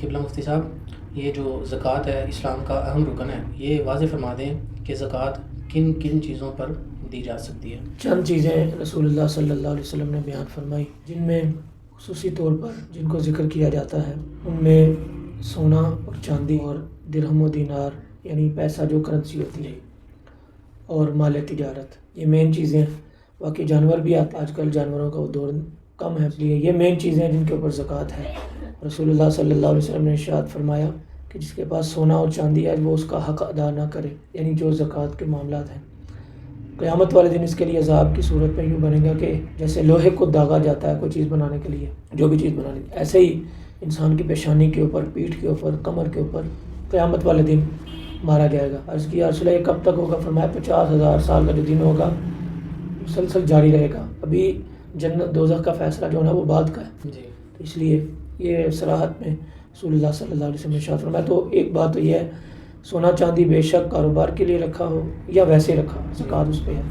قبلہ مفتی صاحب، یہ جو زکوٰۃ ہے اسلام کا اہم رکن ہے، یہ واضح فرما دیں کہ زکوٰۃ کن کن چیزوں پر دی جا سکتی ہے؟ چند چیزیں رسول اللہ صلی اللہ علیہ وسلم نے بیان فرمائی، جن میں خصوصی طور پر جن کو ذکر کیا جاتا ہے، ان میں سونا اور چاندی اور درہم و دینار یعنی پیسہ جو کرنسی ہوتی ہے، اور مال تجارت، یہ مین چیزیں۔ باقی جانور بھی آتے ہیں، آج کل جانوروں کا وہ دور کم ہے، اس لیے یہ مین چیزیں ہیں جن کے اوپر زکوٰۃ ہے۔ رسول اللہ صلی اللہ علیہ وسلم نے ارشاد فرمایا کہ جس کے پاس سونا اور چاندی ہے وہ اس کا حق ادا نہ کرے، یعنی جو زکوٰۃ کے معاملات ہیں۔ قیامت والے دن اس کے لیے عذاب کی صورت میں یوں بنے گا کہ جیسے لوہے کو داغا جاتا ہے کوئی چیز بنانے کے لیے، جو بھی چیز بنانی، ایسے ہی انسان کی پیشانی کے اوپر، پیٹھ کے اوپر، کمر کے اوپر قیامت والے دن مارا جائے گا۔ عرض کیا رسول اللہ یہ کب تک ہوگا؟ فرمایا 50,000 سال کا جو دن ہوگا مسلسل جاری رہے گا، ابھی جنت دوزخ کا فیصلہ جو ہے وہ بعد کا ہے۔ جی، اس لیے یہ صراحت میں رسول اللہ صلی اللہ علیہ وسلم نے ارشاد فرمایا۔ تو ایک بات تو یہ ہے، سونا چاندی بے شک کاروبار کے لیے رکھا ہو یا ویسے رکھا، زکوٰۃ اس پہ ہے۔